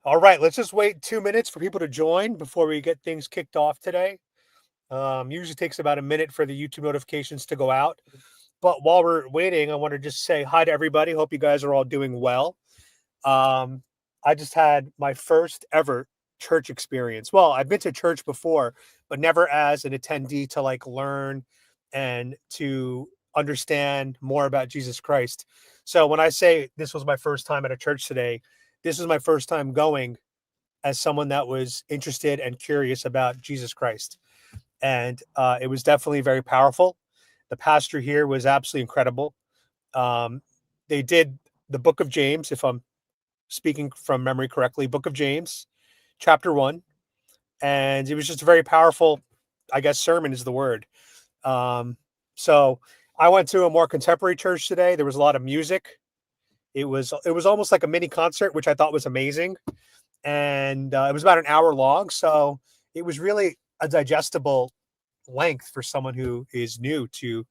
All right, let's just wait 2 minutes for people to join before we get things kicked off today. Usually takes about a minute for the YouTube notifications to go out. But while we're waiting, I want to just say hi to everybody. Hope you guys are all doing well. Um, I just had my first ever church experience. Well, I've been to church before, but never as an attendee to like learn and to understand more about Jesus Christ. So when I say this was my first time at a church today, this is my first time going as someone that was interested and curious about Jesus Christ. And it was definitely very powerful. The pastor here was absolutely incredible. Um, they did the book of James, if I'm speaking from memory correctly, book of James, chapter 1. And it was just a very powerful, I guess, sermon is the word. Um, so I went to a more contemporary church today. There was a lot of music. It was almost like a mini concert, which I thought was amazing. And it was about an hour long. So it was really a digestible length for someone who is new to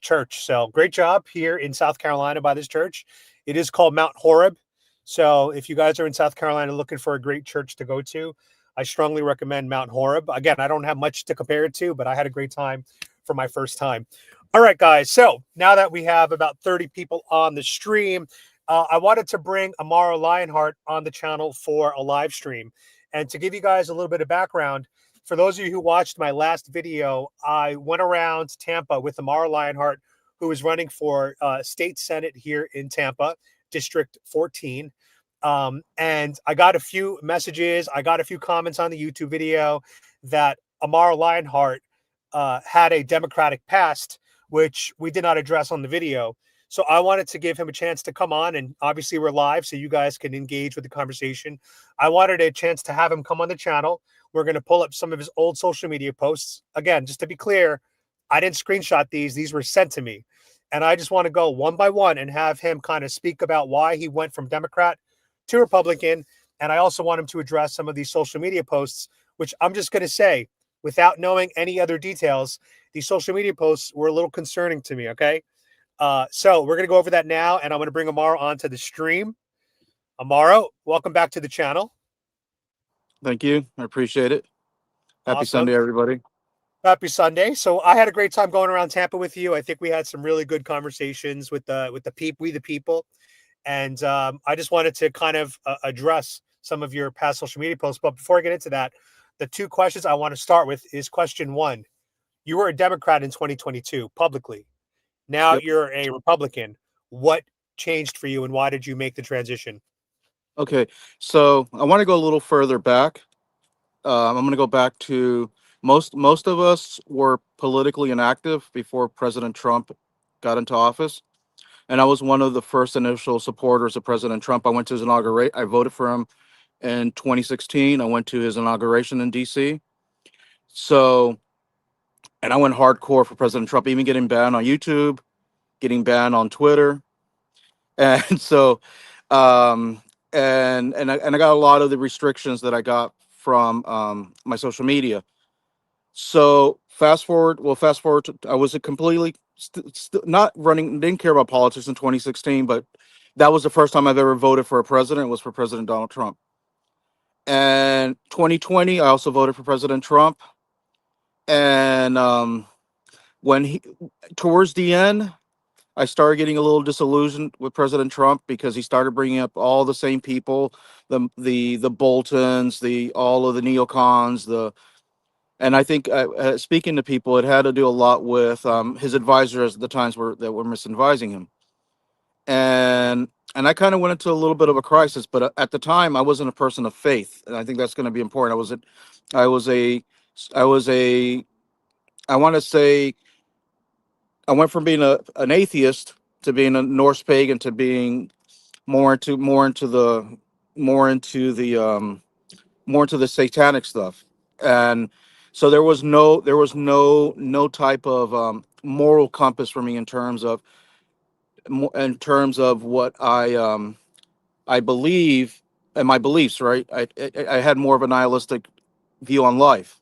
church. So great job here in South Carolina by this church. It is called Mount Horeb. So if you guys are in South Carolina looking for a great church to go to, I strongly recommend Mount Horeb. Again, I don't have much to compare it to, but I had a great time for my first time. All right, guys. So now that we have about 30 people on the stream, I wanted to bring Amaro Lionheart on the channel for a live stream. And to give you guys a little bit of background, for those of you who watched my last video, I went around Tampa with Amaro Lionheart, who is running for state senate here in Tampa, District 14. And I got a few messages. I got a few comments on the YouTube video that Amaro Lionheart had a Democratic past, which we did not address on the video. So I wanted to give him a chance to come on, and obviously we're live, so you guys can engage with the conversation. I wanted a chance to have him come on the channel. We're going to pull up some of his old social media posts. Again, just to be clear, I didn't screenshot these. These were sent to me. And I just want to go one by one and have him kind of speak about why he went from Democrat to Republican. And I also want him to address some of these social media posts, which I'm just going to say, without knowing any other details, these social media posts were a little concerning to me. Okay. So we're going to go over that now, and I'm going to bring Amaro onto the stream. Amaro, welcome back to the channel. Thank you. I appreciate it. Happy Awesome. Sunday, everybody. Happy Sunday. So I had a great time going around Tampa with you. I think we had some really good conversations with the people, we the people, and I just wanted to kind of address some of your past social media posts. But before I get into that, the two questions I want to start with is question one: you were a Democrat in 2022 publicly. Now Yep. you're a Republican. What changed for you, and why did you make the transition? Okay. So I want to go a little further back. I'm going to go back to most of us were politically inactive before President Trump got into office, and I was one of the first initial supporters of President Trump. I went to his inauguration. I voted for him in 2016. I went to his inauguration in D.C. So, and I went hardcore for President Trump, even getting banned on YouTube, getting banned on Twitter. And so and I got a lot of the restrictions that I got from my social media. So fast forward to, I was a completely not running, didn't care about politics in 2016, but that was the first time I've ever voted for a president, was for President Donald Trump. And 2020 I also voted for President Trump. And when he towards the end, I started getting a little disillusioned with President Trump because he started bringing up all the same people, the Boltons, the all of the neocons, and I think speaking to people, it had to do a lot with his advisors at the times that were misadvising him, and I kind of went into a little bit of a crisis. But at the time, I wasn't a person of faith, and I think that's going to be important. I was a, I was a, I want to say I went from being an atheist to being a Norse pagan to being more into the more into the satanic stuff. And so there was no type of moral compass for me in terms of what I believe and my beliefs, right? I had more of a nihilistic view on life.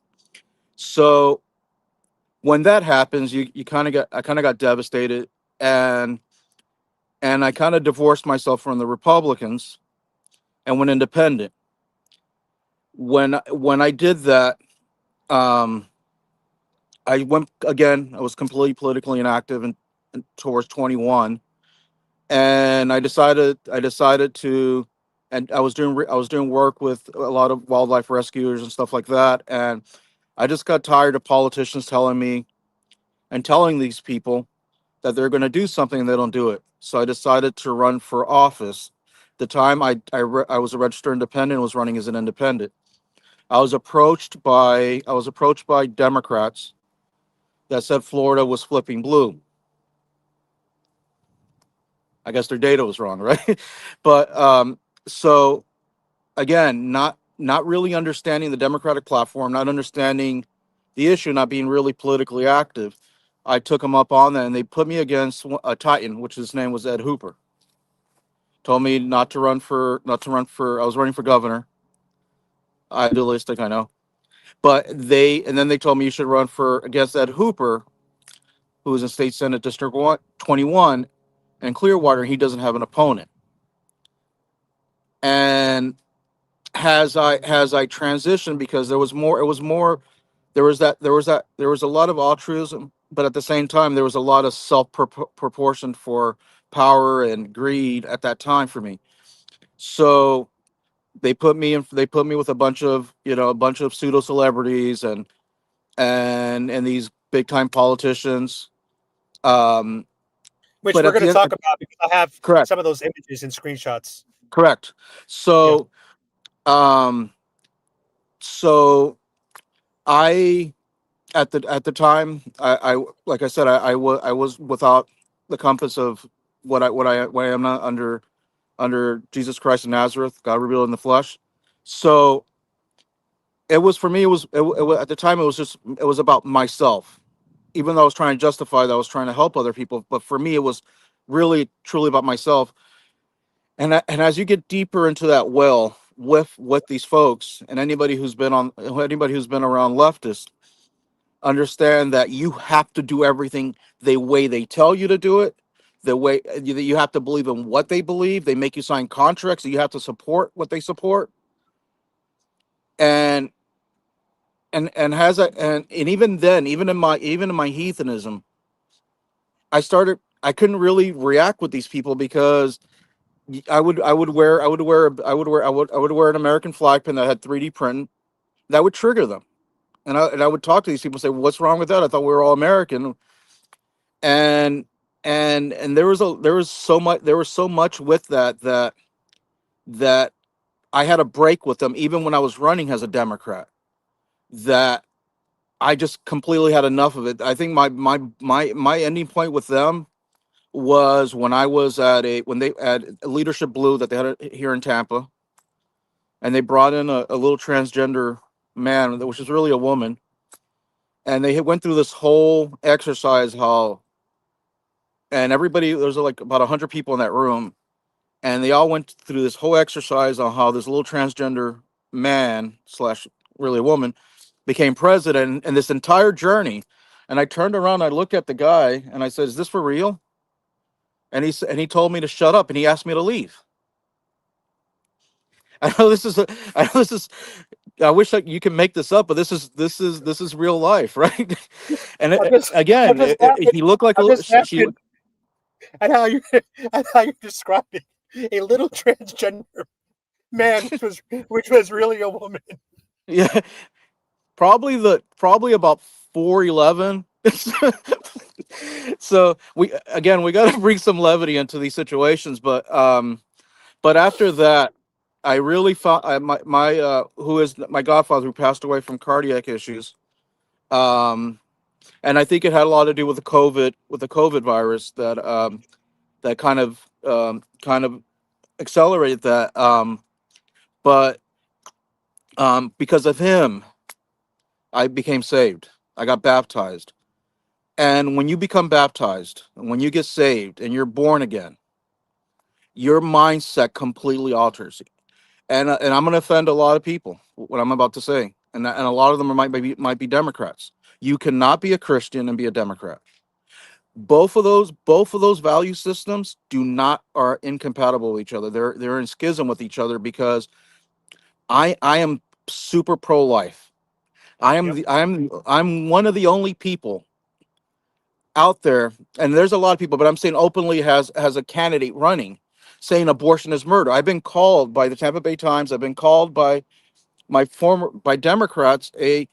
So when that happens, you kind of got I kind of got devastated, and I kind of divorced myself from the Republicans and went independent. When I did that, um, I went again. I was completely politically inactive and towards 21, and I decided to, and I was doing work with a lot of wildlife rescuers and stuff like that, and I just got tired of politicians telling me and telling these people that they're going to do something and they don't do it. So I decided to run for office. The time I was a registered independent, was running as an independent. I was approached by Democrats that said Florida was flipping blue. I guess their data was wrong, right? But so again, not really understanding the Democratic platform, not understanding the issue, not being really politically active. I took them up on that, and they put me against a Titan, which his name was Ed Hooper. Told me not to run for. I was running for governor. Idealistic, I know, but and then they told me you should run for against Ed Hooper, who is in State Senate District 21 in Clearwater. He doesn't have an opponent. And as I transitioned, because there was more, it was more, there was a lot of altruism, but at the same time there was a lot of self proportion for power and greed at that time for me. So they put me with a bunch of, a bunch of pseudo celebrities and these big time politicians. Um, which but we're at going to the end, talk about because I have correct, some of those images and screenshots. correct. Yeah. So um, so I at the time, I like I said, I was without the compass of what I am not under Jesus Christ of Nazareth, God revealed in the flesh. So it was for me. At the time. It was about myself. Even though I was trying to justify that I was trying to help other people, but for me, it was really truly about myself. And as you get deeper into that well with these folks, and anybody who's been around leftists, understand that you have to do everything the way they tell you to do it, the way you have to believe in what they believe. They make you sign contracts, so you have to support what they support. And and even then, even in my heathenism, I couldn't really react with these people because I would wear an American flag pin that had 3D printing that would trigger them. And I would talk to these people and say, "What's wrong with that? I thought we were all American." And and there was so much with that I had a break with them even when I was running as a Democrat, that I just completely had enough of it. I think my ending point with them was when I was when they had Leadership Blue that they had here in Tampa, and they brought in a little transgender man, which is really a woman, and they went through this whole exercise how, and everybody, there's like about 100 people in that room, and they all went through this whole exercise on how this little transgender man slash really a woman became president, and this entire journey. And I turned around, I looked at the guy, and I said, "Is this for real?" And he told me to shut up, and he asked me to leave. I know this is I know this is I wish you can make this up, but this is real life, right? And I'm just, I'm again, just laughing. he looked like I'm just she. laughing at how you at how you're describing a little transgender man, which was really a woman. Yeah, probably about 4'11". So we got to bring some levity into these situations, but after that, I really found my who is my godfather, who passed away from cardiac issues. Um, and I think it had a lot to do with the COVID virus that kind of accelerated that. But because of him, I became saved. I got baptized. And when you become baptized, when you get saved and you're born again, your mindset completely alters. And I'm going to offend a lot of people what I'm about to say, and a lot of them might be Democrats. You cannot be a Christian and be a Democrat. Both of those value systems do not are incompatible with each other. They're in schism with each other, because I am super pro life. Yep. I'm one of the only people out there, and there's a lot of people, but I'm saying openly has a candidate running saying abortion is murder. I've been called by the Tampa Bay Times. I've been called by by Democrats a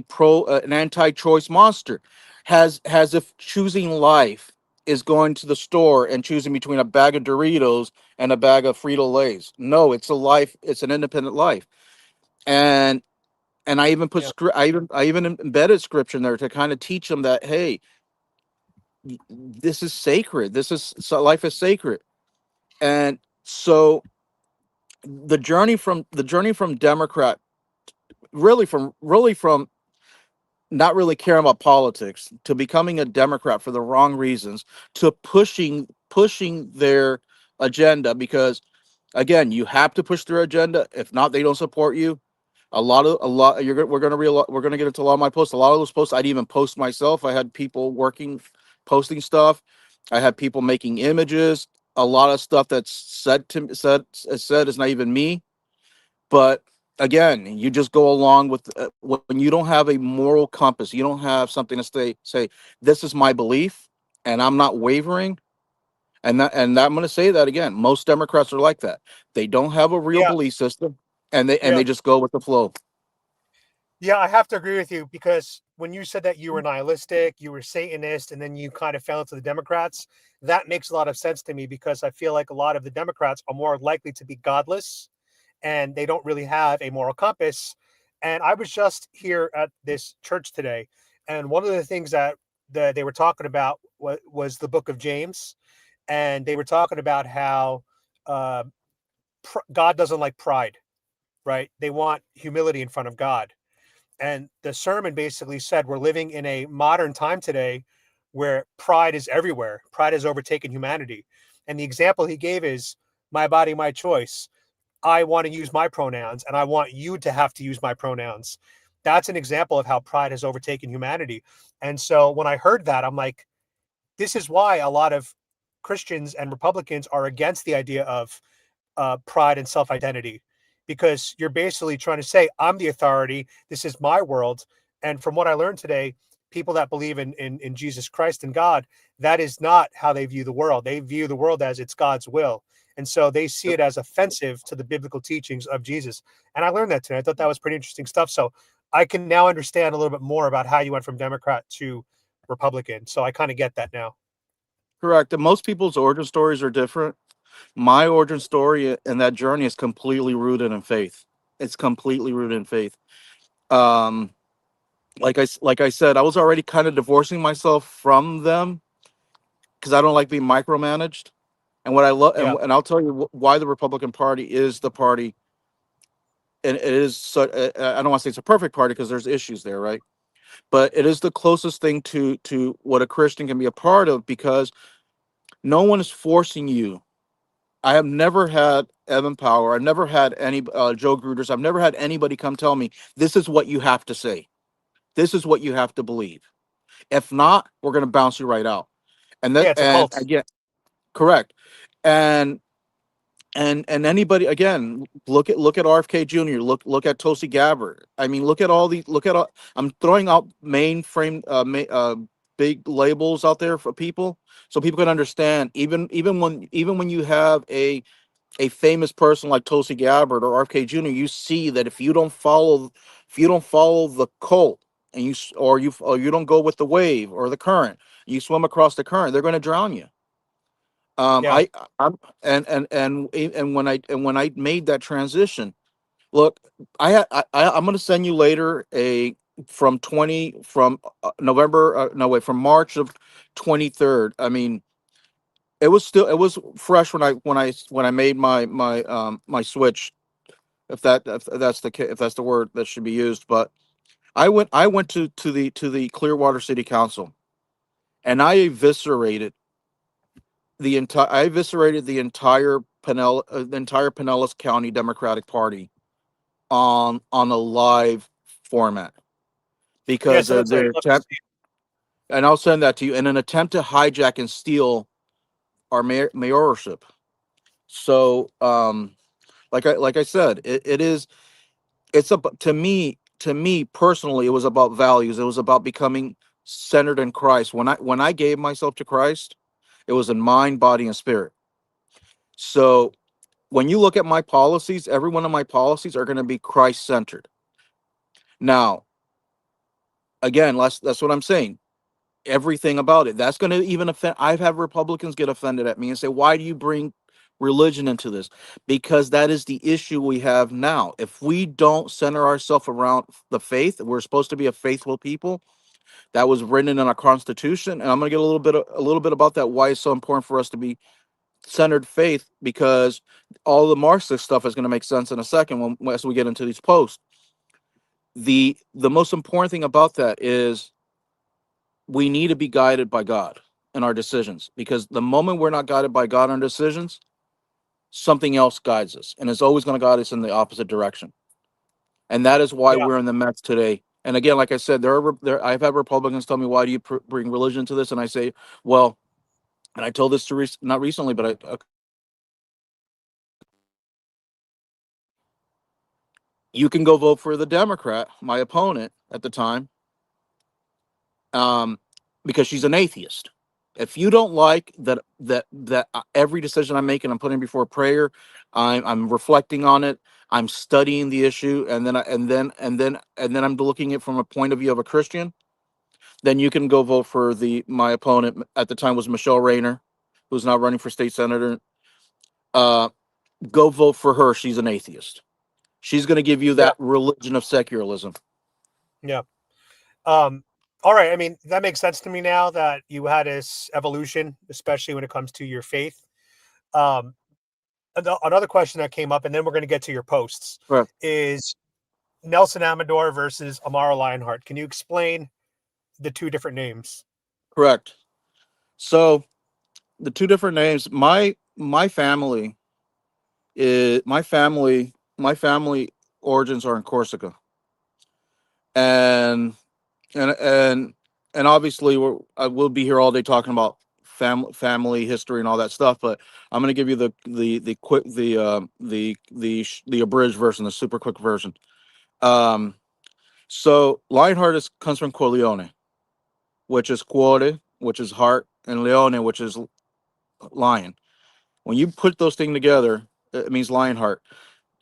pro an anti-choice monster. Has if choosing life is going to the store and choosing between a bag of Doritos and a bag of Frito Lays. No, it's a life. It's an independent life. And I even put Yeah. I even embedded scripture in there to kind of teach them that, hey, this is sacred. Life is sacred. And so the journey from Democrat, really from not really caring about politics to becoming a Democrat for the wrong reasons to pushing their agenda, because again, you have to push their agenda. If not, they don't support you. A lot we're gonna get into a lot of my posts. A lot of those posts I'd even post myself. I had people working, posting stuff. I had people making images. A lot of stuff that's said is not even me. But again, you just go along with when you don't have a moral compass. You don't have something to say. This is my belief, and I'm not wavering. And I'm going to say that again. Most Democrats are like that. They don't have a real Yeah. belief system, and Yeah. they just go with the flow. Yeah, I have to agree with you because when you said that you were nihilistic, you were Satanist, and then you kind of fell into the Democrats, that makes a lot of sense to me because I feel like a lot of the Democrats are more likely to be godless and they don't really have a moral compass. And I was just here at this church today, and one of the things that they were talking about was the book of James, and they were talking about how uh, God doesn't like pride, right? They want humility in front of God. And the sermon basically said we're living in a modern time today where pride is everywhere. Pride has overtaken humanity. And the example he gave is my body, my choice. I want to use my pronouns and I want you to have to use my pronouns. That's an example of how pride has overtaken humanity. And so when I heard that, I'm like, this is why a lot of Christians and Republicans are against the idea of pride and self identity, because you're basically trying to say, I'm the authority. This is my world. And from what I learned today, people that believe in Jesus Christ and God, that is not how they view the world. They view the world as it's God's will. And so they see it as offensive to the biblical teachings of Jesus. And I learned that today. I thought that was pretty interesting stuff. So I can now understand a little bit more about how you went from Democrat to Republican. So I kind of get that now. Correct. And most people's origin stories are different. My origin story and that journey is completely rooted in faith. It's completely rooted in faith. Um, like I said, I was already kind of divorcing myself from them because I don't like being micromanaged. And what I love, Yeah. and I'll tell you why the Republican Party is the party, and it is. I don't want to say it's a perfect party because there's issues there, right? But it is the closest thing to what a Christian can be a part of, because no one is forcing you. I have never had Evan Power. I've never had any Joe Gruders. I've never had anybody come tell me this is what you have to say. This is what you have to believe. If not, we're going to bounce you right out. Yeah. It's a And cult. again, correct. And and anybody, again, look at RFK Jr. Look at Tulsi Gabbard. I mean, look at all. I'm throwing out mainframe big labels out there for people so people can understand. Even when you have a famous person like Tulsi Gabbard or RFK Jr., you see that if you don't follow the cult, and or you don't go with the wave or the current, you swim across the current, they're going to drown you. Yeah. I'm and when I made that transition, look, I'm going to send you later a from November, no wait, from March of 23rd. I mean, it was fresh when I made my switch, if that's if that's the word that should be used. But I went to the Clearwater City Council, and I eviscerated the entire Pinellas County Democratic Party on a live format, Yeah. because So that's what I'd their love to attempt, see. and I'll send that to you, in an attempt to hijack and steal our mayorship. So like I said, it is. it's about, to me personally, it was about values. It was about becoming centered in Christ. When I gave myself to Christ, it was in mind, body, and spirit. So when you look at my policies, every one of my policies are going to be Christ centered. Now, again, that's what I'm saying. Everything about it. That's going to even offend. I've had Republicans get offended at me and say, "Why do you bring religion into this?" Because that is the issue we have now. If we don't center ourselves around the faith, we're supposed to be a faithful people. That was written in our Constitution, and I'm going to get a little bit about that. Why it's so important for us to be centered faith, because all the Marxist stuff is going to make sense in a second when as we get into these posts. The most important thing about that is we need to be guided by God in our decisions, because the moment we're not guided by God in our decisions, something else guides us, and it's always going to guide us in the opposite direction. And that is why Yeah. we're in the mess today. And again, like I said, I've had Republicans tell me, "Why do you bring religion to this?" And I say, well, and I told this to not recently, but you can go vote for the Democrat, my opponent at the time, um, because she's an atheist. If you don't like that every decision I'm making, I'm putting before prayer, I'm reflecting on it, I'm studying the issue, and then I'm looking at it from a point of view of a Christian, then you can go vote for the my opponent at the time was Michelle Rayner, who's now running for state senator. Uh, Go vote for her. She's an atheist. She's going to give you Yeah. that religion of secularism. Yeah. Um, all right. I mean, that makes sense to me now that you had this evolution, especially when it comes to your faith. Um, another question that came up, and then we're going to get to your posts, Correct. is Nelson Amador versus Amaro Lionheart. Can you explain the two different names? Correct. So the two different names. My family is my family origins are in Corsica, and and and and obviously I will be here all day talking about family history and all that stuff. But I'm going to give you the quick the abridged version, the super quick version. Um, so Lionheart comes from Corleone, which is cuore, which is heart, and leone, which is lion. When you put those things together, it means Lionheart.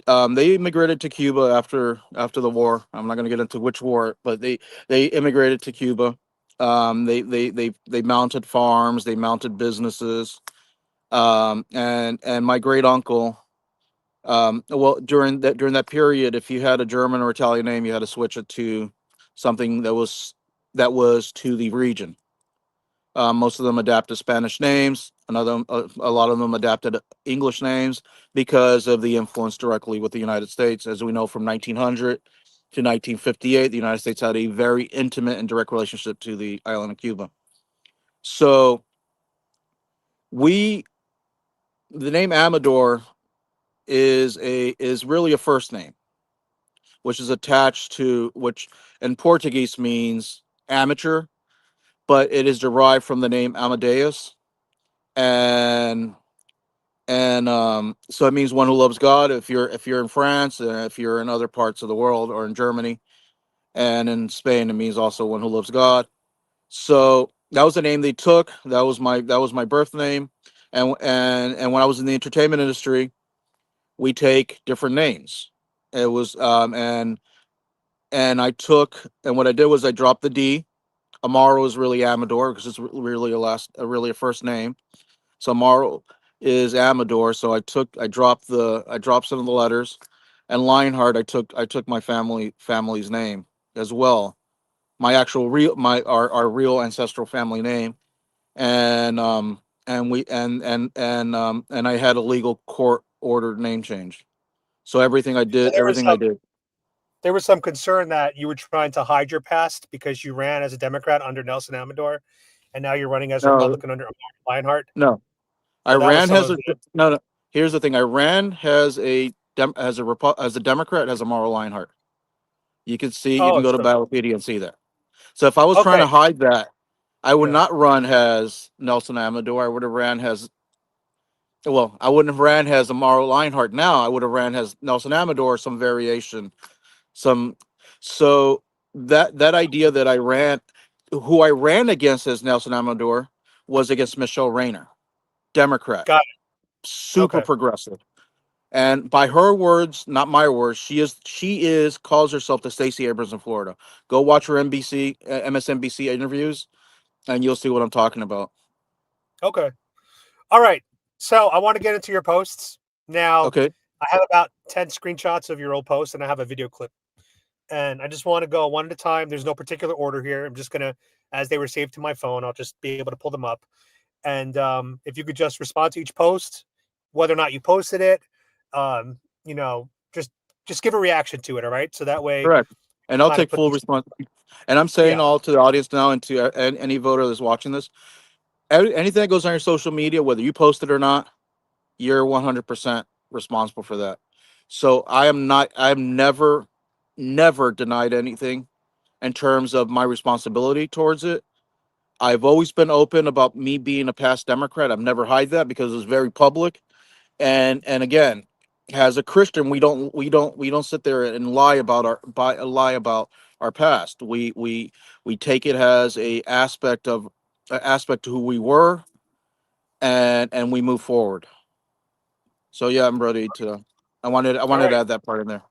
They immigrated to Cuba after the war. I'm not going to get into which war, but they immigrated to Cuba. They mounted farms, they mounted businesses, and my great uncle. Well, during that period, if you had a German or Italian name, you had to switch it to something that was to the region. Most of them adapted Spanish names. A lot of them adapted English names because of the influence directly with the United States. As we know, from 1900 to 1958, the United States had a very intimate and direct relationship to the island of Cuba. So we, the name Amador is really a first name, which is attached to which in Portuguese means amateur, but it is derived from the name Amadeus, and so it means one who loves God. If you're in France, if you're in other parts of the world, or in Germany and in Spain, it means also one who loves God. So that was the name they took. That was my birth name. And when I was in the entertainment industry, we take different names. It was and I took, and what I did was I dropped the D. Amaro is really Amador because it's really a first name. So Amaro is Amador. So I dropped some of the letters, and Lionheart I took my family's name as well. My actual real my our real ancestral family name, and we and I had a legal court ordered name change. So So everything I did. there was some concern that you were trying to hide your past because you ran as a Democrat under Nelson Amador, and now you're running as a No, Republican under Lionheart. no. I So that was ran some as of a the. no, no. Here's the thing. I ran as a Democrat as Amaro Lionheart. You can see, you can Oh, go to so Battlepedia and see that. So if I was trying okay, to hide that, I would yeah. not run as Nelson Amador. I would have ran as I wouldn't have ran as Amaro Lionheart now. I would have ran as Nelson Amador, some variation some. So that idea that I ran, who I ran against as Nelson Amador, was against Michelle Rayner, Democrat, Got it. super Okay. progressive. And by her words, not my words, she is calls herself the Stacey Abrams in Florida. Go watch her MSNBC interviews, and you'll see what I'm talking about. Okay. All right. So I want to get into your posts now. Okay. I have about 10 screenshots of your old posts, and I have a video clip. And I just want to go one at a time. There's no particular order here. I'm just gonna, as they were saved to my phone, I'll just be able to pull them up. And if you could just respond to each post, whether or not you posted it, um, you know, just give a reaction to it. All right. So that way, Correct. And I'll kind of take put full these. response. And I'm saying Yeah. all to the audience now and to any voter that's watching this, anything that goes on your social media, whether you post it or not, you're 100% responsible for that. So I am not, I've never denied anything in terms of my responsibility towards it. I've always been open about me being a past Democrat. I've never hide that because it's very public. And again, as a Christian, we don't sit there and lie about our past. We take it as a aspect to who we were, and we move forward. So yeah, I'm ready to. I All wanted to right. add that part in there.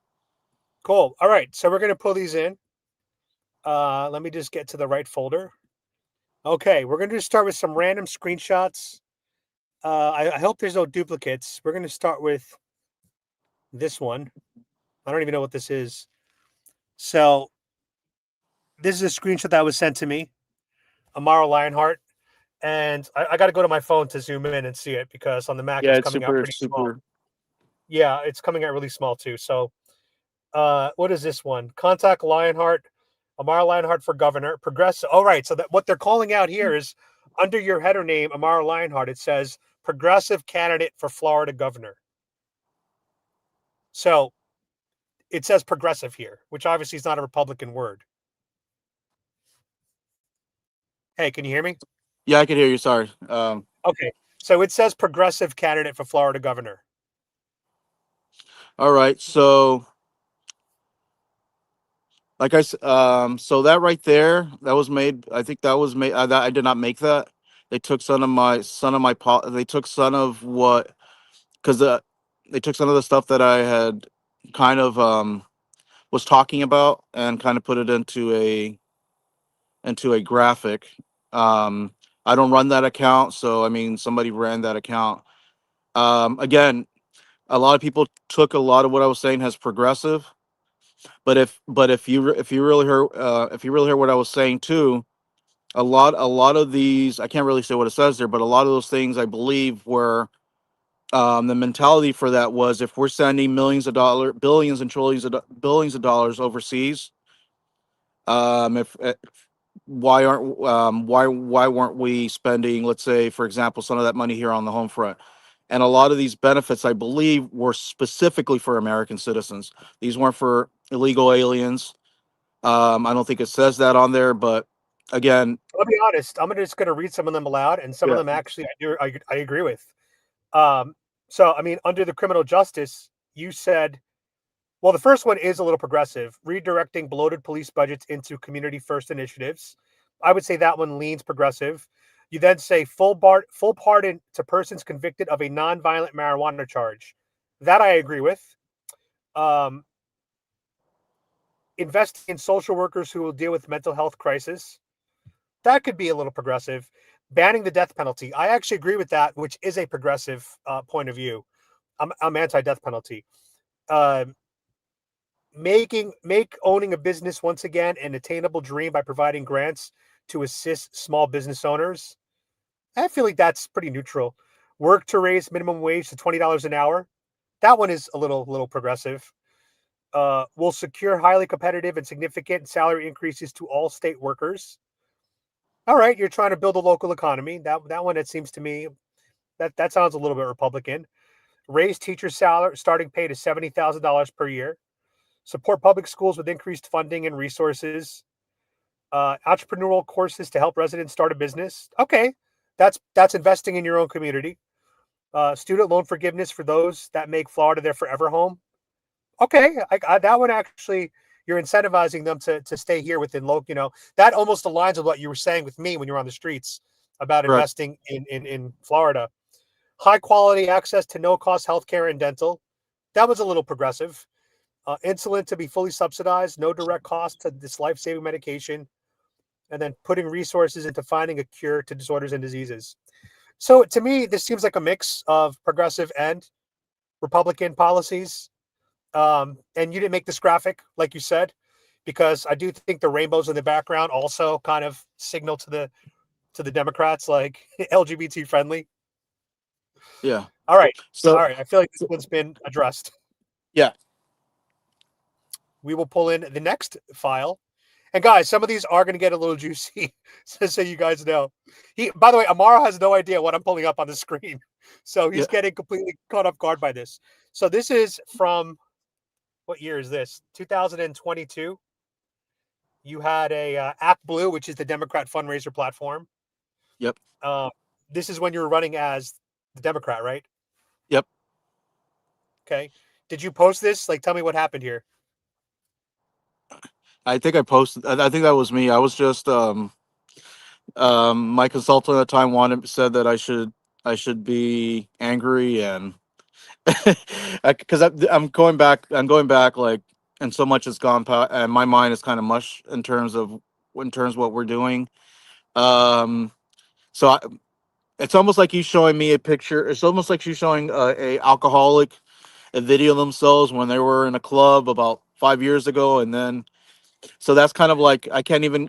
Cool. All right. So we're gonna pull these in. Let me just get to the right folder. Okay, we're gonna just start with some random screenshots. I hope there's no duplicates. We're gonna start with this one. I don't even know what this is. So this is a screenshot that was sent to me, Amaro Lionheart, and I got to go to my phone to zoom in and see it because on the Mac Yeah, it's it's coming out super pretty small. super. Yeah, it's coming out really small too. So, what is this one? Contact Lionheart, Amaro Lionheart for governor, progressive. All right, so that what they're calling out here is under your header name, Amaro Lionheart. It says progressive candidate for Florida governor. So it says progressive here, which obviously is not a Republican word. Hey, can you hear me? Yeah, I can hear you. Sorry. Okay. So it says progressive candidate for Florida governor. All right. So so that right there, that was made. I think that was made. That I did not make that. They took they took some of what because they took some of the stuff that I had kind of was talking about and kind of put it into a graphic. Um, I don't run that account, so I mean somebody ran that account. Again, a lot of people took a lot of what I was saying as progressive, but if you really heard what I was saying too, a lot of these I can't really say what it says there, but a lot of those things I believe were the mentality for that was if we're sending millions of dollars, billions and trillions of billions of dollars overseas, if why weren't we spending, let's say for example, some of that money here on the home front? And a lot of these benefits I believe were specifically for American citizens. These weren't for illegal aliens. I don't think it says that on there, but again, I'll be honest. I'm just going to read some of them aloud, and some of yeah, them actually I agree with. Um, so I mean, under the criminal justice, you said, well, the first one is a little progressive, redirecting bloated police budgets into community first initiatives. I would say that one leans progressive. You then say full pardon to persons convicted of a nonviolent marijuana charge. That I agree with. Um, investing in social workers who will deal with mental health crisis. That could be a little progressive. Banning the death penalty. I actually agree with that, which is a progressive point of view. I'm anti-death penalty. Uh, make owning a business once again an attainable dream by providing grants to assist small business owners. I feel like that's pretty neutral. Work to raise minimum wage to $20 an hour. That one is a little progressive. Will secure highly competitive and significant salary increases to all state workers. All right, you're trying to build a local economy. That one, it seems to me, that sounds a little bit Republican. Raise teacher salary starting pay to $70,000 per year. Support public schools with increased funding and resources. Entrepreneurial courses to help residents start a business. Okay, that's investing in your own community. Student loan forgiveness for those that make Florida their forever home. Okay, that one actually you're incentivizing them to stay here within local. That almost aligns with what you were saying with me when you're on the streets about Correct. investing in Florida. High quality access to no cost healthcare and dental. That was a little progressive. Insulin to be fully subsidized, no direct cost to this life saving medication, and then putting resources into finding a cure to disorders and diseases. So to me, this seems like a mix of progressive and Republican policies. And you didn't make this graphic, like you said, because I do think the rainbows in the background also kind of signal to the Democrats like LGBT friendly. Yeah. All right. All So, right. I feel like this so one's been addressed. yeah, We will pull in the next file. And guys, some of these are going to get a little juicy, so you guys know. By the way, Amaro has no idea what I'm pulling up on the screen, so yeah, he's getting completely caught off guard by this. So this is from what year is this? 2022. You had a Act Blue, which is the Democrat fundraiser platform. yep, Uh, this is when you were running as the Democrat, right? yep. Okay. Did you post this? Like, tell me what happened here. I think I posted. I think that was me. I was just my consultant at the time said that I should be angry and because I'm going back. I'm going back like, and so much has gone past, and my mind is kind of mush in terms of what we're doing. Um, so it's almost like you showing me a picture. It's almost like you showing a alcoholic a video of themselves when they were in a club about 5 years ago, and then so that's kind of like I can't even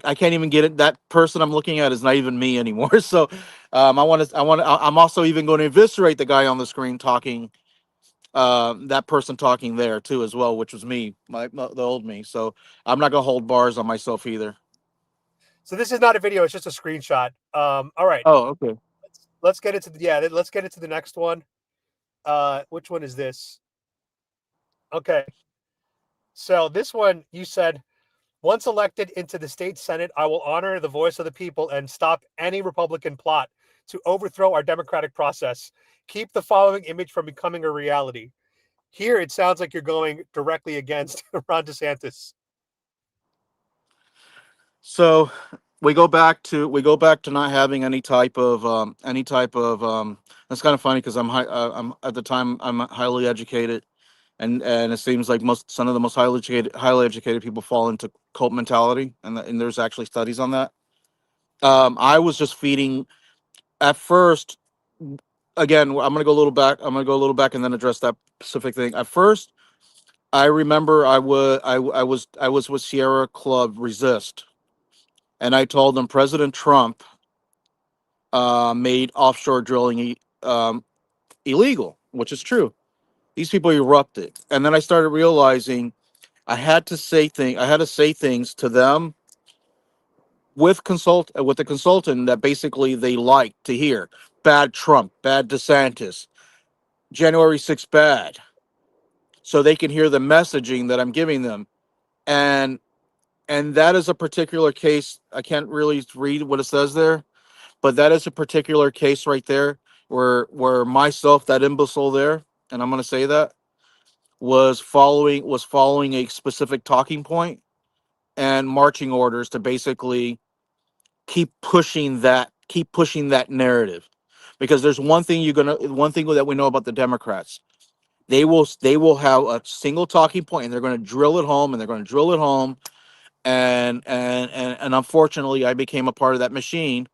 get it. That person I'm looking at is not even me anymore. So I'm also even going to eviscerate the guy on the screen talking, that person talking there too as well, which was me, the old me. So I'm not gonna hold bars on myself either. So this is not a video; it's just a screenshot. All right, Oh, okay. let's get into let's get into the next one. Which one is this? Okay, so this one you said, once elected into the state Senate, I will honor the voice of the people and stop any Republican plot to overthrow our democratic process. Keep the following image from becoming a reality. Here, it sounds like you're going directly against Ron DeSantis. So we go back to not having any type of. That's kind of funny because I'm at the time I'm highly educated, and it seems like most some of the most highly educated people fall into cult mentality, and there's actually studies on that. I was just feeding at first. Again, I'm gonna go a little back. I'm gonna go a little back and then address that specific thing. At first, I remember I was with Sierra Club Resist, and I told them President Trump made offshore drilling illegal, which is true. These people erupted, and then I started realizing I had to say things to them with the consultant that basically they like to hear. Bad Trump, bad DeSantis, January 6th bad, so they can hear the messaging that I'm giving them. And that is a particular case. I can't really read what it says there, but that is a particular case right there where myself, that imbecile there, and I'm going to say that, was following a specific talking point and marching orders to basically keep pushing that narrative, because there's one thing that we know about the Democrats. They will have a single talking point and they're going to drill it home, and they're going to drill it home. And unfortunately I became a part of that machine,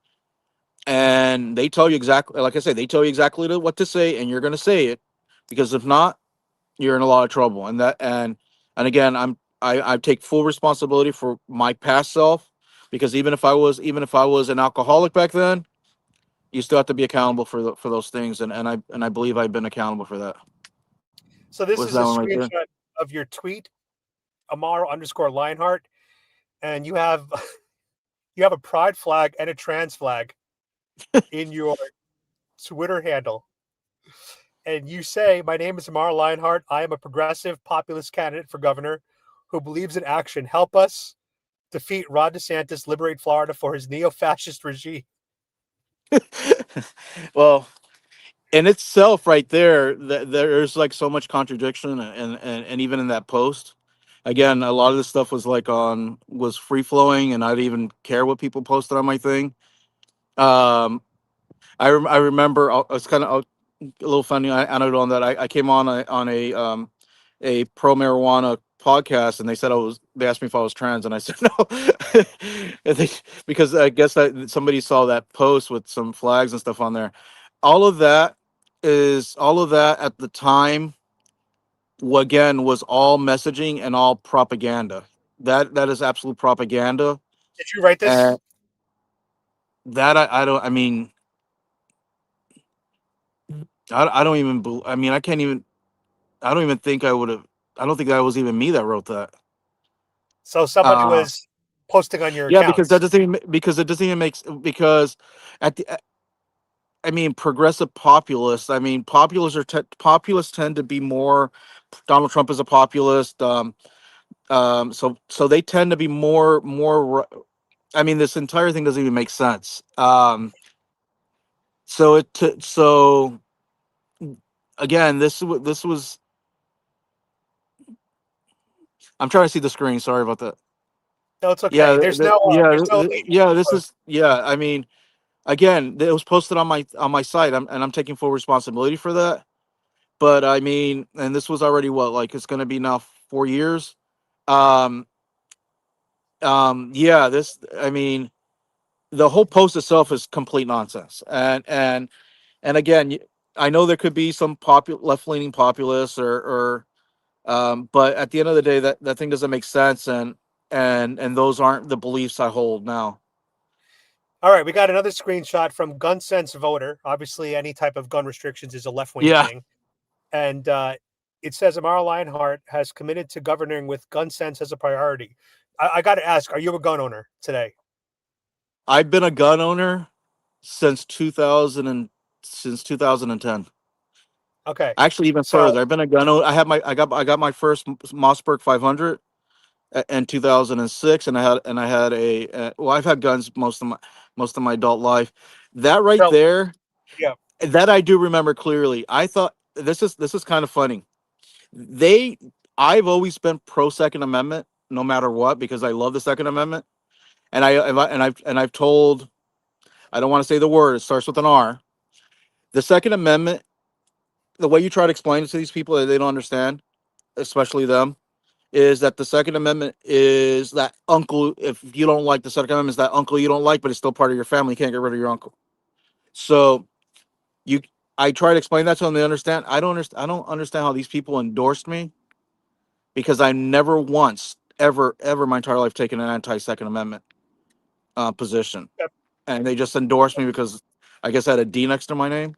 and they tell you exactly, like I said, they tell you exactly what to say, and you're going to say it, because if not, you're in a lot of trouble. And again, I take full responsibility for my past self, because even if I was an alcoholic back then, you still have to be accountable for those things, and I believe I've been accountable for that. So this What's is a that one right there? screenshot of your tweet, Amaro_Lionheart, and you have you have a pride flag and a trans flag in your Twitter handle. And you say, my name is Amaro Lionheart. I am a progressive populist candidate for governor who believes in action. Help us defeat Ron DeSantis, liberate Florida for his neo-fascist regime. Well, in itself right there, there's like so much contradiction, and even in that post, again, a lot of this stuff was like was free flowing, and I didn't even care what people posted on my thing. Um, I remember it's kind of a little funny anecdote on that. I came on a pro marijuana podcast, and they asked me if I was trans, and I said no. And because I guess that somebody saw that post with some flags and stuff on there. All of that at the time, again, was all messaging and all propaganda. That is absolute propaganda. Did you write And this? that I don't, I mean, I don't even I mean, I don't even think I would have. I don't think that was even me that wrote that. So somebody Uh was posting on your yeah, because that accounts. doesn't even, because it doesn't even make because at the I mean, progressive populists. I mean, populists tend to be more. Donald Trump is a populist. So they tend to be I mean, this entire thing doesn't even make sense. So again, this was. I'm trying to see the screen. Sorry about that. No, it's okay. There's no latency. Yeah. This is yeah. I mean, again, it was posted on my site, and I'm taking full responsibility for that. But I mean, and this was already what, like, it's going to be now 4 years. Um, yeah, this. I mean, the whole post itself is complete nonsense, and again, I know there could be some left leaning populists but at the end of the day, that thing doesn't make sense, and those aren't the beliefs I hold now. All right, we got another screenshot from Gun Sense Voter. Obviously, any type of gun restrictions is a left wing Yeah, thing. And it says Amaro Lionheart has committed to governing with gun sense as a priority. I got to ask, are you a gun owner today? I've been a gun owner since 2010. Okay. Actually, even So, further. I've been a gun owner. I got my first Mossberg 500 in 2006, and I had well, I've had guns most of my adult life. That right so there, yeah. that I do remember clearly. I thought this is kind of funny. They I've always been pro Second Amendment no matter what, because I love the Second Amendment, and I've told, I don't want to say the word, it starts with an R. The Second Amendment, the way you try to explain it to these people that they don't understand, especially them, is that the Second Amendment is that uncle. If you don't like the Second Amendment, is that uncle you don't like, but it's still part of your family. You can't get rid of your uncle. So you, I try to explain that to them. They understand. I don't understand how these people endorsed me, because I never once, ever my entire life taken an anti-Second Amendment position, Yep. and they just endorsed me because I guess I had a D next to my name.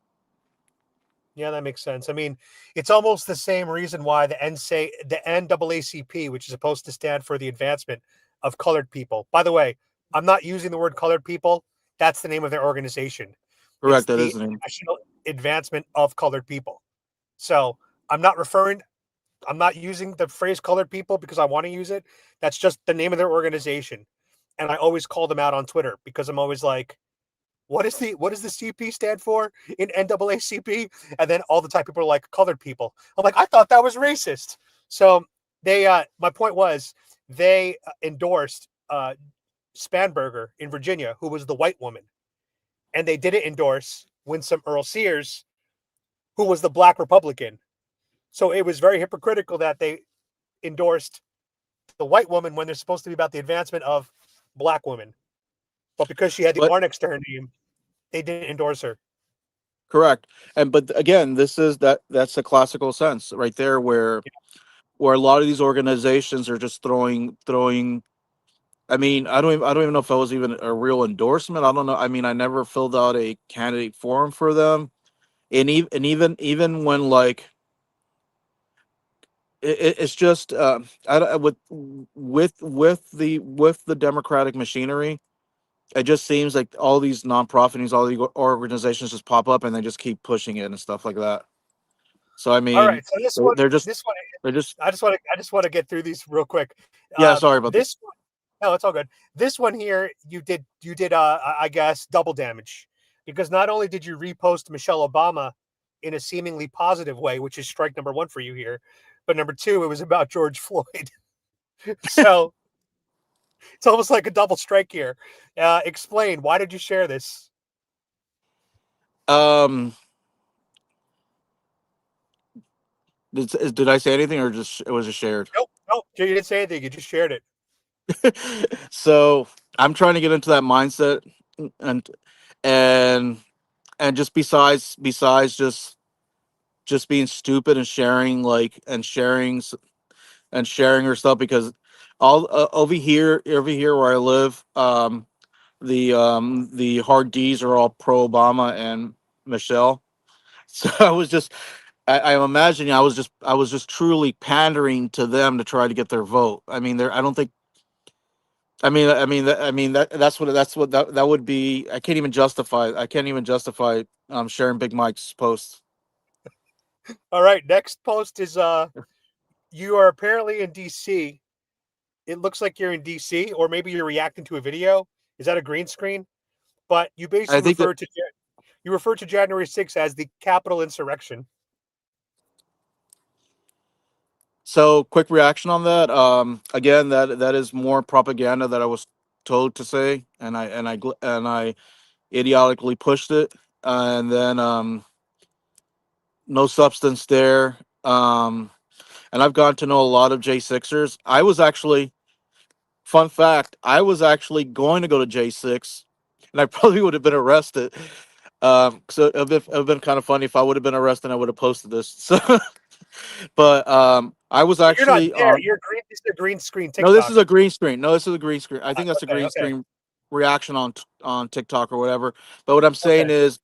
Yeah, that makes sense. I mean, it's almost the same reason why the NAACP, which is supposed to stand for the advancement of colored people. By the way, I'm not using the word colored people. That's the name of their organization. It's Correct, that the is the name. National Advancement of Colored People. So I'm not referring I'm not using the phrase colored people because I want to use it. That's just the name of their organization. And I always call them out on Twitter because I'm always like, what does the CP stand for in NAACP? And then all the time people are like colored people. I'm like, I thought that was racist. So they my point was they endorsed Spanberger in Virginia, who was the white woman. And they didn't endorse Winsome Earl Sears, who was the black Republican. So it was very hypocritical that they endorsed the white woman when they're supposed to be about the advancement of black women. But because she had the But R next to her name, they didn't endorse her. correct, and but again, that's a classical sense right there, where a lot of these organizations are just throwing. I mean, I don't even know if that was even a real endorsement. I don't know. I mean, I never filled out a candidate form for them, and even when, like, it's just with the democratic machinery, it just seems like all these nonprofits, all these organizations just pop up and they just keep pushing it and stuff like that. So I All mean, right, so they're just this one, they're just I just want to get through these real quick. yeah. Sorry about that. This one, no, it's all good. This one here, you did, I guess, double damage because not only did you repost Michelle Obama in a seemingly positive way, which is strike number one for you here, but number two, it was about George Floyd. So it's almost like a double strike here. Explain, why did you share this? Um, did I say anything or just it was just shared? Nope, nope. You didn't say anything. You just shared it. So I'm trying to get into that mindset, and and and just besides just being stupid and sharing and sharing her stuff, because all over here where I live, the hard D's are all pro Obama and Michelle. So I'm imagining I was just truly pandering to them to try to get their vote. I mean, I don't think. That would be. I can't even justify. Sharing Big Mike's post. All right, next post is you are apparently in DC. It looks like you're in DC, or maybe you're reacting to a video. Is that a green screen? But you I basically think that. refer to January 6th as the Capitol insurrection. So, quick reaction on that. Again, that is more propaganda that I was told to say, and I idiotically pushed it, and then no substance there. And I've gotten to know a lot of J6ers. Fun fact, I was actually going to go to J6, and I probably would have been arrested. So it'd been kind of funny if I would have been arrested and I would have posted this. So, but I was You're not actually there. on. You're green. This is a green screen No, this TikTok. is a green screen. No, this is a green screen. I think that's a Okay, green okay, screen reaction on TikTok or whatever. But what I'm saying okay. is,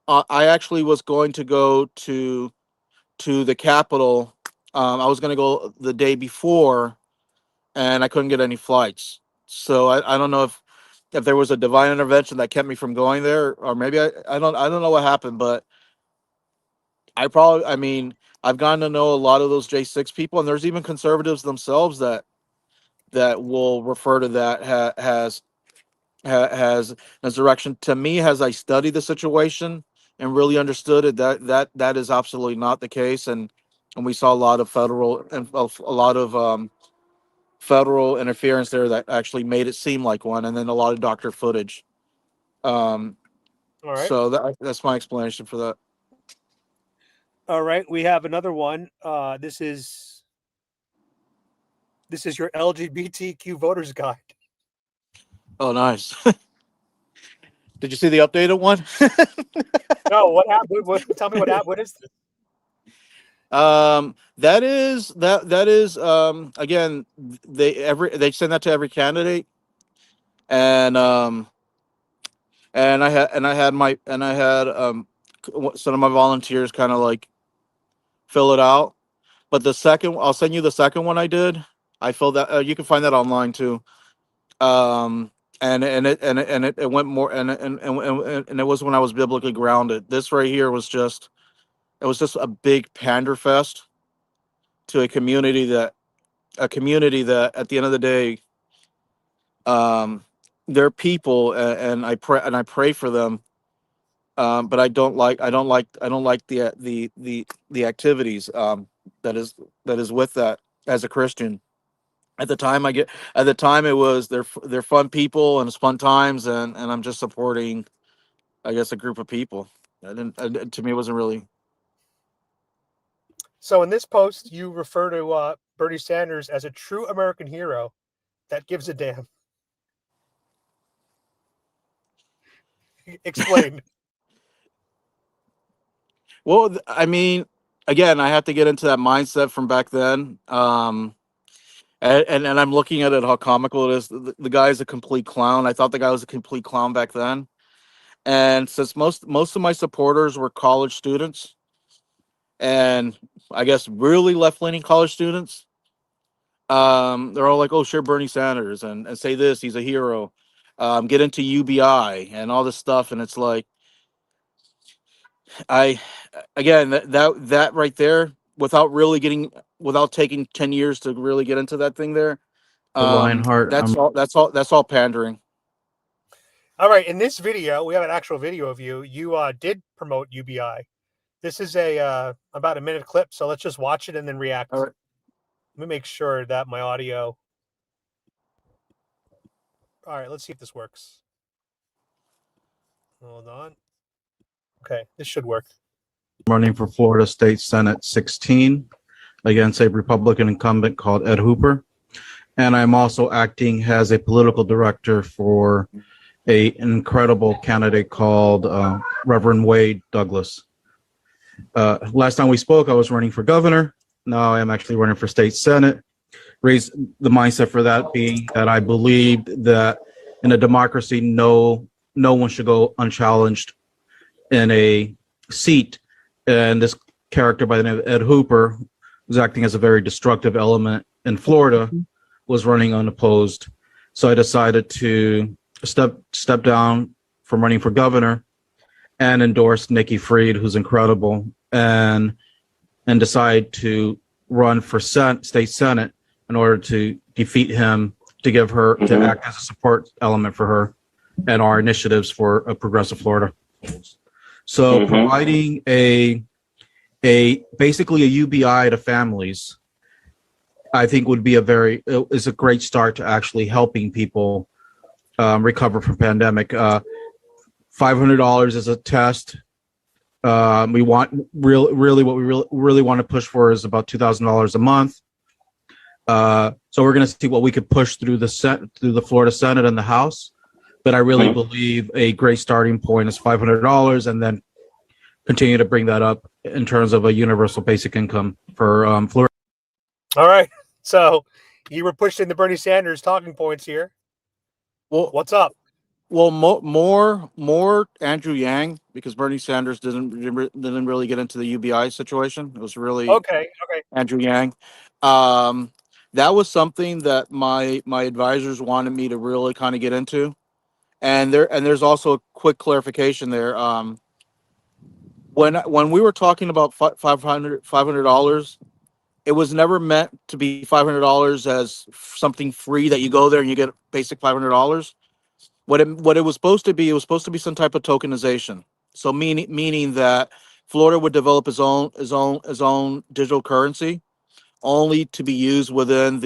I actually was going to go to the Capitol. I was going to go the day before, and I couldn't get any flights. So I don't know if there was a divine intervention that kept me from going there, or maybe I don't know what happened, but I mean, I've gotten to know a lot of those J6 people, and there's even conservatives themselves that will refer to that has as direction. To me, as I studied the situation and really understood it, that is absolutely not the case, and we saw a lot of federal interference there that actually made it seem like one, and then a lot of doctor footage. Um, All right, so that's my explanation for that. all right. We have another one. This is your LGBTQ voters guide. Oh, nice. Did you see the updated one? No, what happened? Tell me what happened. What is this? That is again, they send that to every candidate, and I had some of my volunteers kind of like fill it out. But I'll send you the second one I did. I filled that. You can find that online too. Um, it went more and it was when I was biblically grounded. This right here was just it was just a big pander fest to a community that at the end of the day, they're people, and I pray for them. But I don't like the activities that is that is with that as a Christian. At the time, at the time it was they're fun people and it's fun times, and I'm just supporting, I guess, a group of people. To me, it wasn't really. So in this post, you refer to Bernie Sanders as a true American hero that gives a damn. Explain. Well, I mean, again, I have to get into that mindset from back then. And I'm looking at it how comical it is. The guy is a complete clown. I thought the guy was a complete clown back then. And since most of my supporters were college students, and I guess really left leaning college students, they're all like, "Oh, share Bernie Sanders and say this, he's a hero." Get into UBI and all this stuff, and it's like I again that right there, without taking 10 years to really get into that thing there. Lionheart. That's all pandering. All right. In this video, we have an actual video of you. You did promote UBI. This is a about a minute clip, so let's just watch it and then All react. right. Let me make sure that my audio All right, let's see if this works. Hold on. Okay, this should work. Running for Florida State Senate 16 against a Republican incumbent called Ed Hooper. And I'm also acting as a political director for an incredible candidate called Reverend Wade Douglas. Last time we spoke, I was running for governor. Now I'm actually running for state senate. Raise the mindset for that being that I believed that in a democracy, no one should go unchallenged in a seat. And this character by the name of Ed Hooper, who's acting as a very destructive element in Florida, was running unopposed. So I decided to step down from running for governor and endorse Nikki Fried, who's incredible, and decide to run for state senate in order to defeat him, to give her to act as a support element for her and our initiatives for a progressive Florida. So providing a basically a UBI to families, I think would be is a great start to actually helping people recover from pandemic. $500 is a test. We want really what we really want to push for is about $2,000 a month. So we're going to see what we could push through the Florida Senate and the House. But I really believe a great starting point is $500, and then continue to bring that up in terms of a universal basic income for Florida. All right. So you were pushing the Bernie Sanders talking points here. Well, what's up? Well, more Andrew Yang, because Bernie Sanders didn't really get into the UBI situation. It was really Okay. Andrew Yang. That was something that my advisors wanted me to really kind of get into. And there's also a quick clarification there. When we were talking about $500, it was never meant to be $500 as something free that you go there and you get basic $500. What it was supposed to be, it was supposed to be some type of tokenization. So meaning that Florida would develop its own digital currency, only to be used within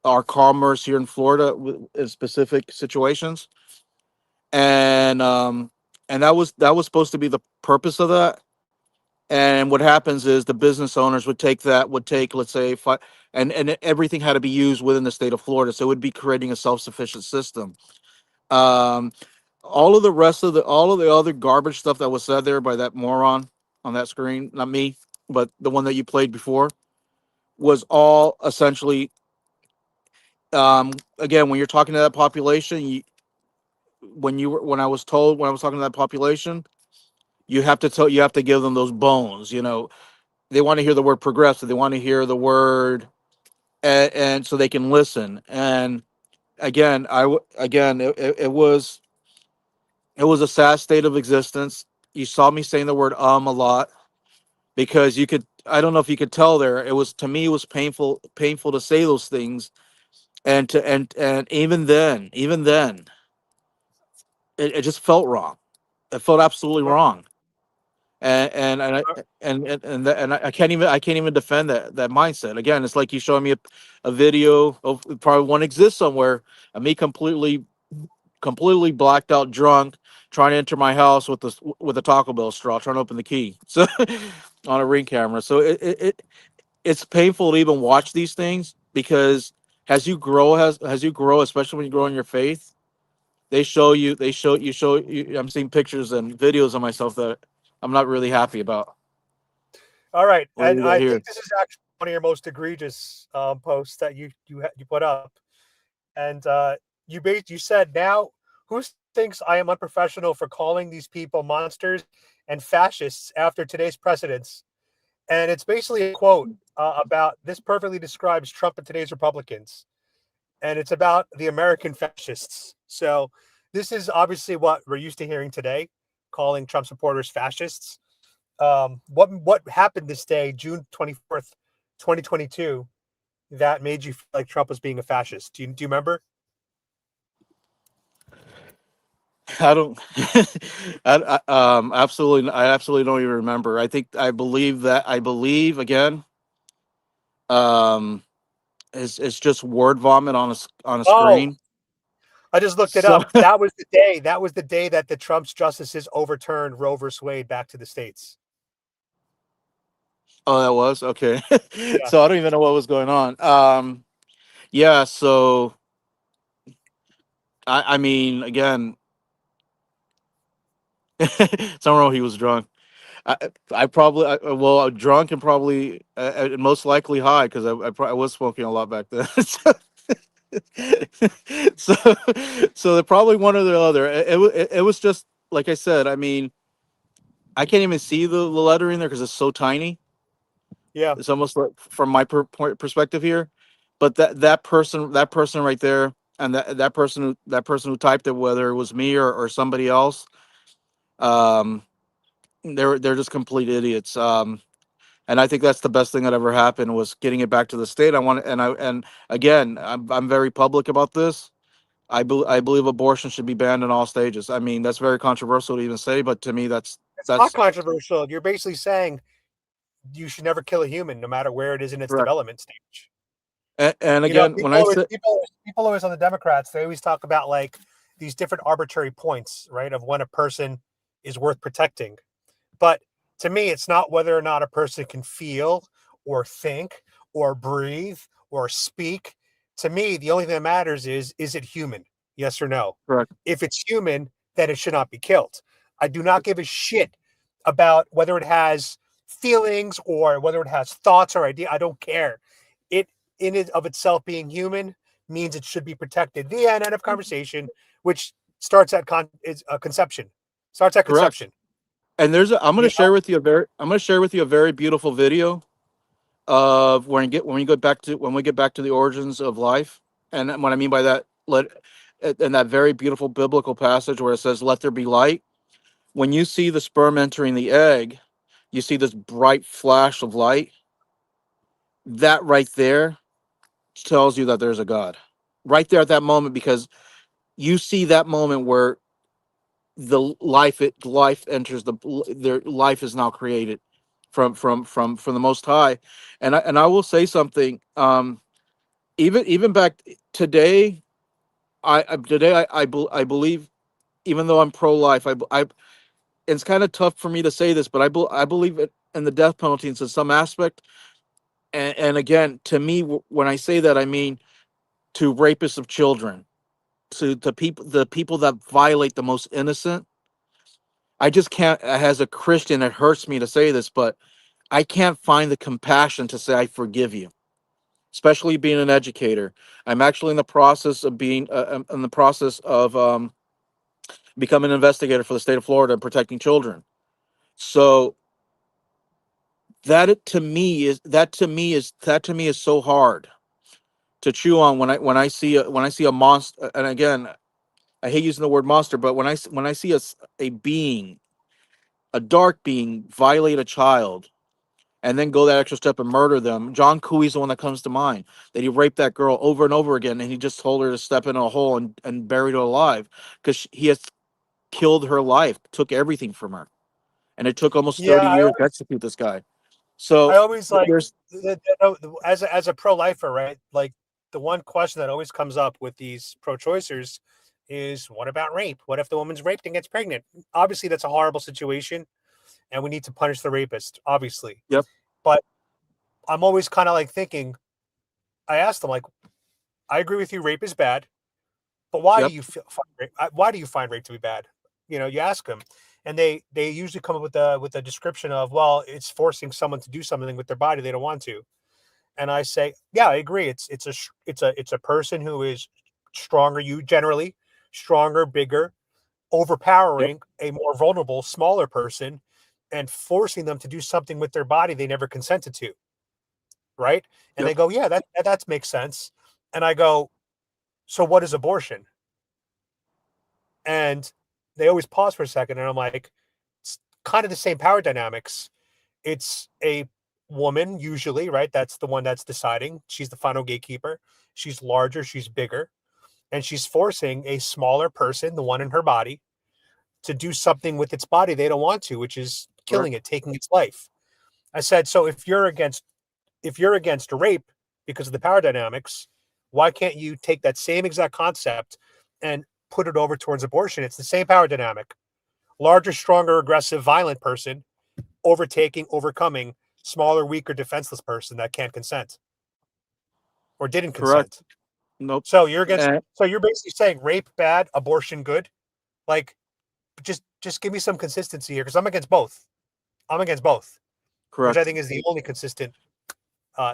our commerce here in Florida in specific situations. And that was supposed to be the purpose of that. And what happens is the business owners would take, let's say, and everything had to be used within the state of Florida. So it would be creating a self-sufficient system. Um, all of the other garbage stuff that was said there by that moron on that screen, not me, but the one that you played before, was all essentially, again, when you're talking to that population, when I was talking to that population, you have to give them those bones. They want to hear the word progressive. They want to hear the word, and so they can listen. And again, it was a sad state of existence. You saw me saying the word a lot because you could. I don't know if you could tell there. It was, to me, it was painful to say those things, and even then, it just felt wrong. It felt absolutely wrong. And I can't even defend that mindset. Again, it's like you showing me a video of, probably one exists somewhere, of me completely blacked out, drunk, trying to enter my house with a Taco Bell straw, trying to open the key, so on a Ring camera. So it's painful to even watch these things, because as you grow, especially when you grow in your faith, I'm seeing pictures and videos of myself that I'm not really happy about. All right, What do and you got I here? think this is actually one of your most egregious posts that you put up, and you said, now who thinks I am unprofessional for calling these people monsters and fascists after today's precedents? And it's basically a quote about this perfectly describes Trump and today's Republicans, and it's about the American fascists. So this is obviously what we're used to hearing today, calling Trump supporters fascists. What happened this day, June 24th, 2022, that made you feel like Trump was being a fascist? Do you remember? I don't. I absolutely don't even remember. I believe again. Um, is just word vomit on a Oh, screen. I just looked it So up. That was the day. That was the day that the Trump's justices overturned Roe versus Wade back to the states. oh, that was okay. Yeah. So I don't even know what was going on. Yeah. So I mean, again, somehow he was drunk. I, I probably, well, drunk and probably, and most likely high because I was smoking a lot back then. so, so they're probably one or the other. It was just like I said. I mean, I can't even see the lettering there because it's so tiny. Yeah. It's almost like from my perspective here, but that person right there, and that person who typed it, whether it was me or somebody else, um, they're just complete idiots. And I think that's the best thing that ever happened was getting it back to the state. And again, I'm very public about this. I believe abortion should be banned in all stages. I mean, that's very controversial to even say, but to me, It's not that's controversial. You're basically saying you should never kill a human, no matter where it is in its correct. development stage. And You know, again, when I say people always on the Democrats, they always talk about like these different arbitrary points, right, of when a person is worth protecting. But to me, it's not whether or not a person can feel or think or breathe or speak. To me, the only thing that matters is it human? Yes or no? correct, If it's human, then it should not be killed. I do not give a shit about whether it has feelings or whether it has thoughts or idea. I don't care. It in it of itself being human means it should be protected. The end of conversation, which starts at conception. Starts at correct. conception. And I'm going You to share with you a very beautiful video of when we get back to the origins of life. And what I mean by that, in that very beautiful biblical passage where it says, "Let there be light." When you see the sperm entering the egg, you see this bright flash of light. That right there tells you that there's a God. Right there at that moment, because you see that moment where life enters their life is now created from the Most High. And I will say something. Even back today, I believe, even though I'm pro-life, it's kind of tough for me to say this, but I believe in the death penalty in some aspect. And again, to me, when I say that, I mean to rapists of children, to the people that violate the most innocent. I just can't. As a Christian, it hurts me to say this, but I can't find the compassion to say I forgive you, especially being an educator. I'm actually in the process of becoming an investigator for the state of Florida and protecting children. So that to me is so hard to chew on when I see a monster. And again, I hate using the word monster, but when I see a being, a dark being, violate a child and then go that extra step and murder them. John Cooey's the one that comes to mind. That he raped that girl over and over again, and he just told her to step in a hole and buried her alive because he has killed her life, took everything from her, and it took almost Yeah, 30 years to execute this guy. So I always like there's as a pro lifer, right? Like the one question that always comes up with these pro choicers is, what about rape? What if the woman's raped and gets pregnant? Obviously, that's a horrible situation, and we need to punish the rapist, obviously. yep, But I'm always kind of like thinking. I asked them like, I agree with you, rape is bad, but why do yep, you why do you find rape to be bad? You know, you ask them, and they usually come up with a description of, well, it's forcing someone to do something with their body they don't want to. And I say, yeah, I agree. It's a person who is stronger, you generally stronger, bigger, yep, overpowering a more vulnerable, smaller person, and forcing them to do something with their body they never consented to, right? And yep, they go, yeah, that makes sense. And I go, so what is abortion? And they always pause for a second, and I'm like, it's kind of the same power dynamics. It's a woman, usually, right? That's the one that's deciding. She's the final gatekeeper. She's larger, she's bigger, and she's forcing a smaller person, the one in her body, to do something with its body they don't want to, which is killing correct, it, taking its life. I said, so if you're against rape, because of the power dynamics. Why can't you take that same exact concept and put it over towards abortion? It's the same power dynamic. Larger, stronger, aggressive, violent person overtaking, overcoming smaller, weaker, defenseless person that can't consent or didn't Correct. consent. Nope. So you're against. And So you're basically saying rape bad, abortion good. Like, just give me some consistency here, because I'm against both. I'm against both, which I correct. think is the only consistent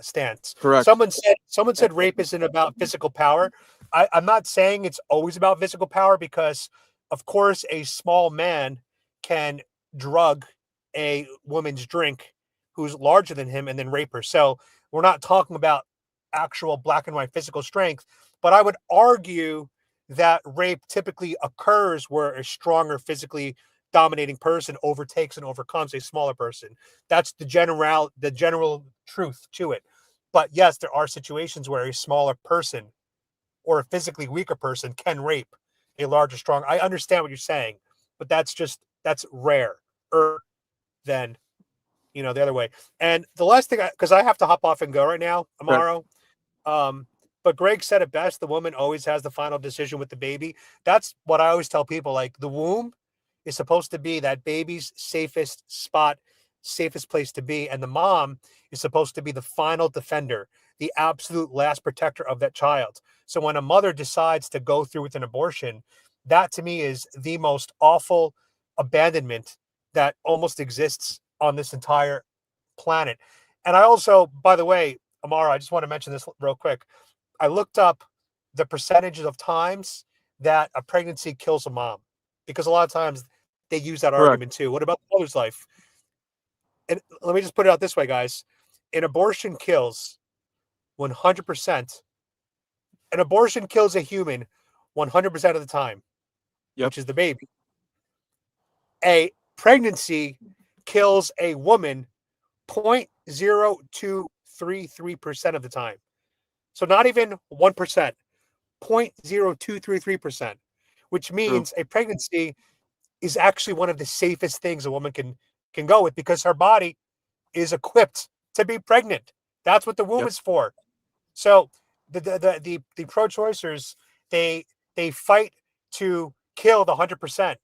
stance. Correct. Someone said rape isn't about physical power. I'm not saying it's always about physical power, because of course a small man can drug a woman's drink who's larger than him and then rape her. So we're not talking about actual black and white physical strength, but I would argue that rape typically occurs where a stronger, physically dominating person overtakes and overcomes a smaller person. That's the general truth to it. But yes, there are situations where a smaller person or a physically weaker person can rape a larger, strong. I understand what you're saying, but that's rare than the other way. And the last thing, because I have to hop off and go right now, Correct. Amaro. But Greg said it best: the woman always has the final decision with the baby. That's what I always tell people. Like, the womb is supposed to be that baby's safest spot, safest place to be. And the mom is supposed to be the final defender, the absolute last protector of that child. So when a mother decides to go through with an abortion, that to me is the most awful abandonment that almost exists on this entire planet. And I also, by the way, Amara, I just want to mention this real quick. I looked up the percentages of times that a pregnancy kills a mom, because a lot of times they use that Correct. argument too. What about the mother's life? And let me just put it out this way, guys. An abortion kills 100%. An abortion kills a human 100% of the time, Yep. which is the baby. A pregnancy kills a woman 0.0233% of the time. So not even 1%, 0.0233%, which True. means a pregnancy is actually one of the safest things a woman can go with, because her body is equipped to be pregnant. That's what the womb Yep. is for. So the pro-choicers, they fight to kill the 100%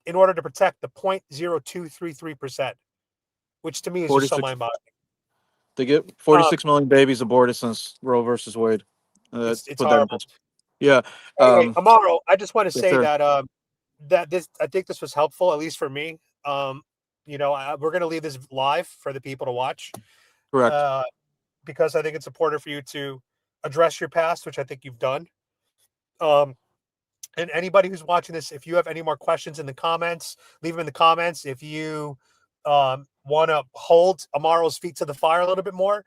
in order to protect the 0.0233%, which to me is just so 46. mind-boggling. They get Um, 46 million babies aborted since Roe versus Wade. it's Put that in horrible. perspective. Yeah. Anyway, Amaro, I just want to Yes, say sir. that I think this was helpful, at least for me. We're going to leave this live for the people to watch, Correct. uh, because I think it's important for you to address your past, which I think you've done. Um, and anybody who's watching this, if you have any more questions in the comments, leave them in the comments. If you want to hold Amaro's feet to the fire a little bit more,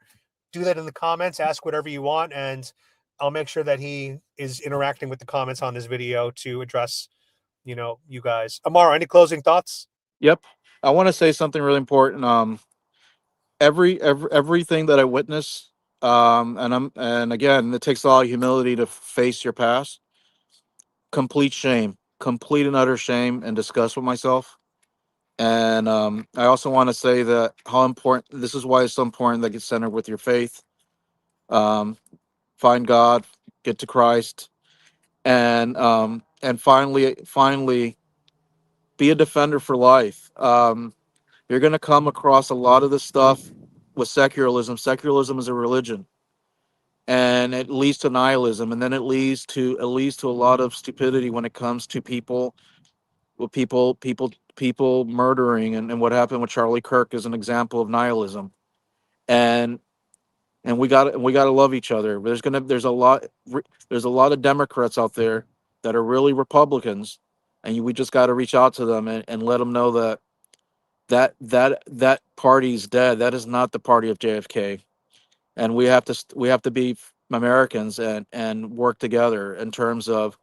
do that in the comments. Ask whatever you want, and I'll make sure that he is interacting with the comments on this video to address, you guys. Amaro, any closing thoughts? Yep. I want to say something really important. Everything that I witness, and again, it takes a lot of humility to face your past. Complete shame, complete and utter shame and disgust with myself. And I also want to say that how important this is, why it's so important that get centered with your faith. Um, find God, get to Christ, and finally be a defender for life. You're going to come across a lot of this stuff with secularism. Secularism is a religion, and it leads to nihilism, and then it leads to a lot of stupidity when it comes to people murdering, and what happened with Charlie Kirk is an example of nihilism. And we got to love each other. There's a lot of Democrats out there that are really Republicans, and we just got to reach out to them and let them know that party's dead. That is not the party of JFK, and we have to be Americans and work together in terms of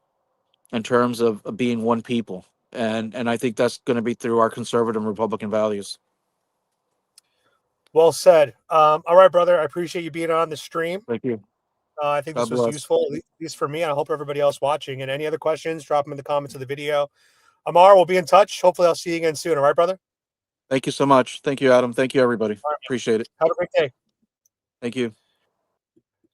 being one people. And I think that's going to be through our conservative and Republican values. Well said. All right, brother. I appreciate you being on the stream. Thank you. I think God this was bless. useful, at least for me. And I hope everybody else watching. And any other questions, drop them in the comments of the video. Amar, we'll be in touch. Hopefully, I'll see you again soon. All right, brother? Thank you so much. Thank you, Adam. Thank you, everybody. All right, Appreciate it. have a great day. Thank you.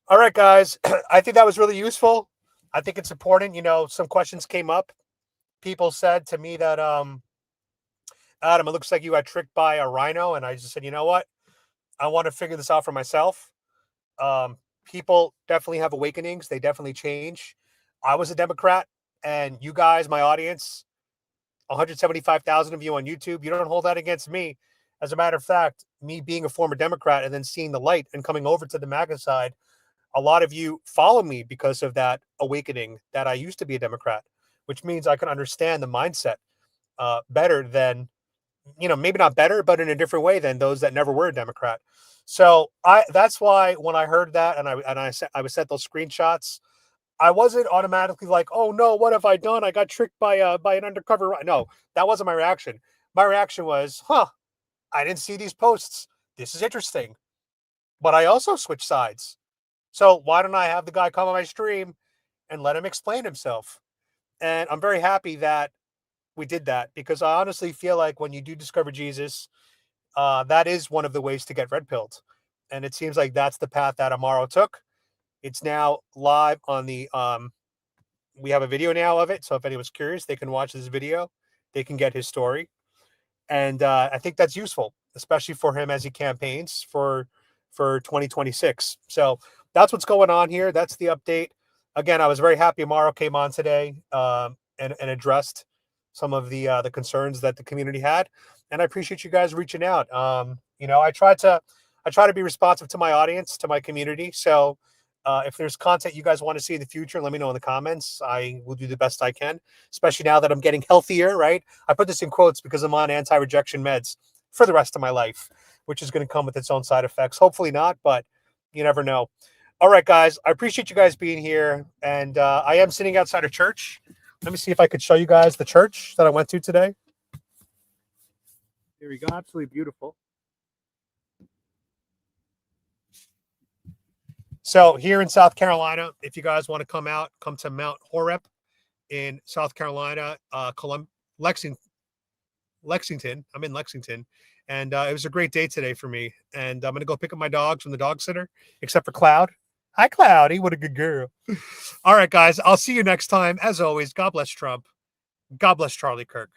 All right, guys. I think that was really useful. I think it's important. Some questions came up. People said to me that, Adam, it looks like you got tricked by a rhino. And I just said, you know what? I want to figure this out for myself. Um, People definitely have awakenings. They definitely change. I was a Democrat, and you guys, my audience, 175,000 of you on YouTube, you don't hold that against me. As a matter of fact, me being a former Democrat and then seeing the light and coming over to the MAGA side, a lot of you follow me because of that awakening that I used to be a Democrat, which means I can understand the mindset better than, maybe not better, but in a different way than those that never were a Democrat. So that's why when I heard that I was sent those screenshots, I wasn't automatically like, oh no, what have I done? I got tricked by an undercover. No, that wasn't my reaction. My reaction was, I didn't see these posts. This is interesting. But I also switched sides. So why don't I have the guy come on my stream and let him explain himself? And I'm very happy that we did that, because I honestly feel like when you do discover Jesus, that is one of the ways to get red pilled. And it seems like that's the path that Amaro took. It's now live on the we have a video now of it. So if anyone's curious, they can watch this video. They can get his story. And I think that's useful, especially for him as he campaigns for 2026. So that's what's going on here. That's the update. Again, I was very happy Amaro came on today, and addressed some of the concerns that the community had, and I appreciate you guys reaching out. I try to be responsive to my audience, to my community. So if there's content you guys want to see in the future, let me know in the comments. I will do the best I can, especially now that I'm getting healthier, right? I put this in quotes because I'm on anti-rejection meds for the rest of my life, which is going to come with its own side effects. Hopefully not, but you never know. All right, guys, I appreciate you guys being here. And I am sitting outside a church. Let me see if I could show you guys the church that I went to today. Here we go. Absolutely beautiful. So here in South Carolina, if you guys want to come to Mount Horeb in South Carolina, Lexington. I'm in Lexington, and it was a great day today for me. And I'm gonna go pick up my dogs from the dog sitter, except for Cloud. Hi, Cloudy. What a good girl. All right, guys. I'll see you next time. As always, God bless Trump. God bless Charlie Kirk.